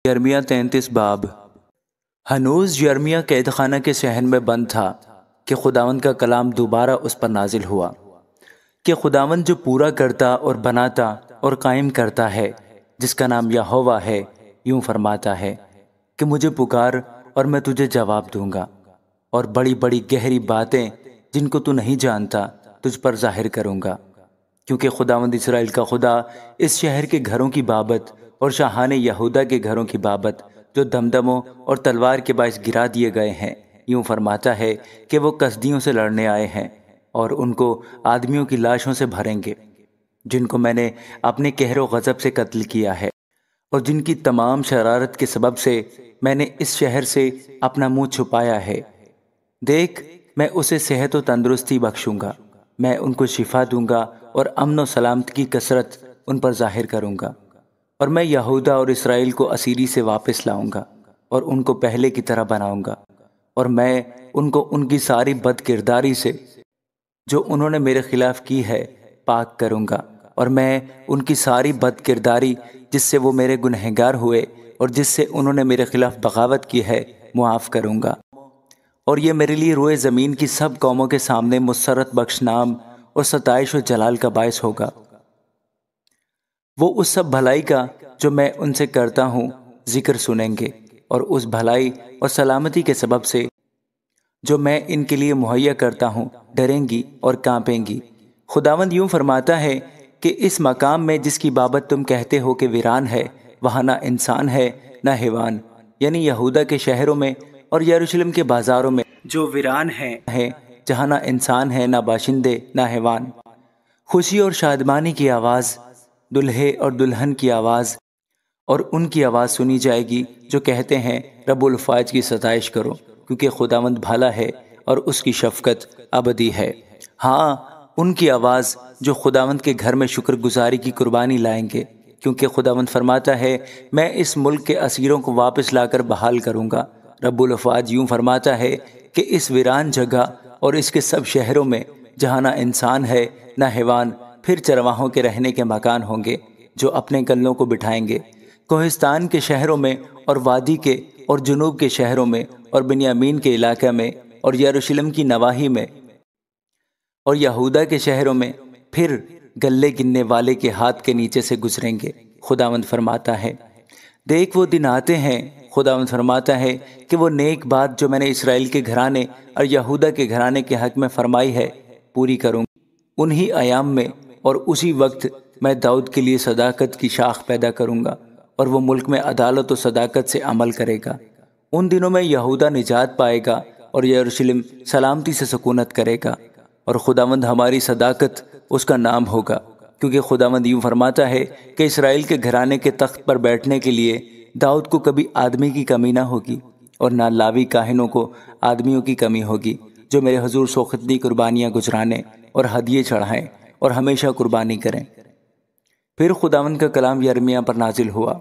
یرمیہ 33 باب۔ ہنوز یرمیہ قید خانہ کے صحن میں بند تھا کہ خداوند کا کلام دوبارہ اس پر نازل ہوا کہ خداوند جو پورا کرتا اور بناتا اور قائم کرتا ہے، جس کا نام یہوہ ہے، یوں فرماتا ہے کہ مجھے پکار اور میں تجھے جواب دوں گا، اور بڑی بڑی گہری باتیں جن کو تو نہیں جانتا تجھ پر ظاہر کروں گا، کیونکہ خداوند اسرائیل کا خدا اس شہر کے گھروں کی بابت اور شاہان یہودا کے گھروں کی بابت جو دمدموں اور تلوار کے باعث گرا دیے گئے ہیں، یوں فرماتا ہے کہ وہ کسدیوں سے لڑنے آئے ہیں اور ان کو آدمیوں کی لاشوں سے بھریں گے، جن کو میں نے اپنے قہر و غضب سے قتل کیا ہے، اور جن کی تمام شرارت کے سبب سے میں نے اس شہر سے اپنا منہ چھپایا ہے۔ دیکھ، میں اسے صحت و تندرستی بخشوں گا، میں ان کو شفا دوں گا اور امن و سلامتی کی کثرت ان پر ظاہر کروں گا، اور میں یہودا اور اسرائیل کو اسیری سے واپس لاؤں گا اور ان کو پہلے کی طرح بناؤں گا، اور میں ان کو ان کی ساری بد کرداری سے جو انہوں نے میرے خلاف کی ہے پاک کروں گا، اور میں ان کی ساری بد کرداری جس سے وہ میرے گنہگار ہوئے اور جس سے انہوں نے میرے خلاف بغاوت کی ہے معاف کروں گا، اور یہ میرے لیے روئے زمین کی سب قوموں کے سامنے مسرت بخش نام اور ستائش و جلال کا باعث ہوگا۔ وہ اس سب بھلائی کا جو میں ان سے کرتا ہوں ذکر سنیں گے، اور اس بھلائی اور سلامتی کے سبب سے جو میں ان کے لیے مہیا کرتا ہوں ڈریں گی اور کانپیں گی۔ خداوند یوں فرماتا ہے کہ اس مقام میں جس کی بابت تم کہتے ہو کہ ویران ہے، وہاں نہ انسان ہے نہ حیوان، یعنی یہودا کے شہروں میں اور یروشلم کے بازاروں میں جو ویران ہے، جہاں نہ انسان ہے نہ باشندے نہ حیوان، خوشی اور شادمانی کی آواز، دلہے اور دلہن کی آواز اور ان کی آواز سنی جائے گی جو کہتے ہیں رب الفاظ کی ستائش کرو، کیونکہ خداوند بھلا ہے اور اس کی شفقت ابدی ہے۔ ہاں، ان کی آواز جو خداوند کے گھر میں شکر گزاری کی قربانی لائیں گے، کیونکہ خداوند فرماتا ہے میں اس ملک کے اسیروں کو واپس لا کر بحال کروں گا۔ رب الفاظ یوں فرماتا ہے کہ اس ویران جگہ اور اس کے سب شہروں میں جہاں نہ انسان ہے نہ حیوان، پھر چرواہوں کے رہنے کے مکان ہوں گے جو اپنے گلوں کو بٹھائیں گے، کوہستان کے شہروں میں اور وادی کے اور جنوب کے شہروں میں اور بنیامین کے علاقے میں اور یروشلم کی نواحی میں اور یہودا کے شہروں میں، پھر گلے گننے والے کے ہاتھ کے نیچے سے گزریں گے۔ خداوند فرماتا ہے دیکھ، وہ دن آتے ہیں، خداوند فرماتا ہے کہ وہ نیک بات جو میں نے اسرائیل کے گھرانے اور یہودا کے گھرانے کے حق میں فرمائی ہے پوری کروں گا۔ انہی ایام میں اور اسی وقت میں داؤد کے لیے صداقت کی شاخ پیدا کروں گا، اور وہ ملک میں عدالت و صداقت سے عمل کرے گا۔ ان دنوں میں یہودا نجات پائے گا اور یروشلم سلامتی سے سکونت کرے گا، اور خداوند ہماری صداقت اس کا نام ہوگا، کیونکہ خداوند یوں فرماتا ہے کہ اسرائیل کے گھرانے کے تخت پر بیٹھنے کے لیے داؤد کو کبھی آدمی کی کمی نہ ہوگی، اور نہ لاوی کاہنوں کو آدمیوں کی کمی ہوگی جو میرے حضور سوختنی قربانیاں گزرانے اور ہدیے چڑھائیں اور ہمیشہ قربانی کریں۔ پھر خداوند کا کلام یرمیہ پر نازل ہوا۔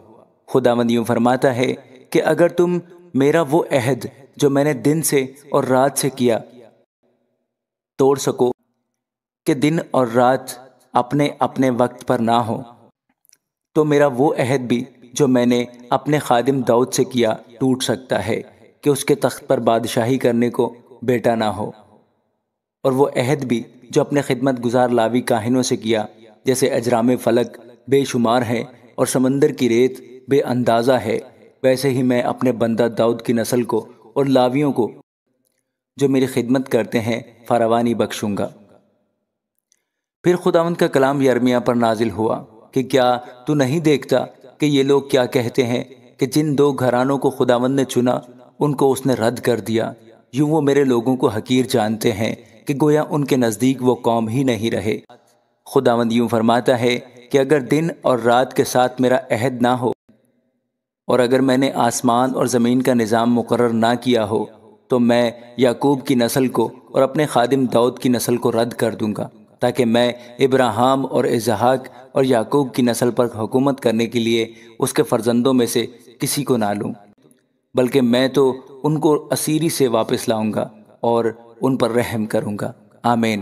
خداوند یوں فرماتا ہے کہ اگر تم میرا وہ عہد جو میں نے دن سے اور رات سے کیا توڑ سکو کہ دن اور رات اپنے اپنے وقت پر نہ ہو، تو میرا وہ عہد بھی جو میں نے اپنے خادم داؤد سے کیا ٹوٹ سکتا ہے کہ اس کے تخت پر بادشاہی کرنے کو بیٹا نہ ہو، اور وہ عہد بھی جو اپنے خدمت گزار لاوی کاہنوں سے کیا، جیسے اجرام فلک بے شمار ہے اور سمندر کی ریت بے اندازہ ہے، ویسے ہی میں اپنے بندہ داؤد کی نسل کو اور لاویوں کو جو میری خدمت کرتے ہیں فراوانی بخشوں گا۔ پھر خداوند کا کلام یرمیہ پر نازل ہوا کہ کیا تو نہیں دیکھتا کہ یہ لوگ کیا کہتے ہیں کہ جن دو گھرانوں کو خداوند نے چنا ان کو اس نے رد کر دیا، یوں وہ میرے لوگوں کو حقیر جانتے ہیں کہ گویا ان کے نزدیک وہ قوم ہی نہیں رہے۔ خداوند یوں فرماتا ہے کہ اگر دن اور رات کے ساتھ میرا عہد نہ ہو، اور اگر میں نے آسمان اور زمین کا نظام مقرر نہ کیا ہو، تو میں یعقوب کی نسل کو اور اپنے خادم داؤد کی نسل کو رد کر دوں گا، تاکہ میں ابراہیم اور اسحاق اور یعقوب کی نسل پر حکومت کرنے کے لیے اس کے فرزندوں میں سے کسی کو نہ لوں، بلکہ میں تو ان کو اسیری سے واپس لاؤں گا اور ان پر رحم کروں گا۔ آمین۔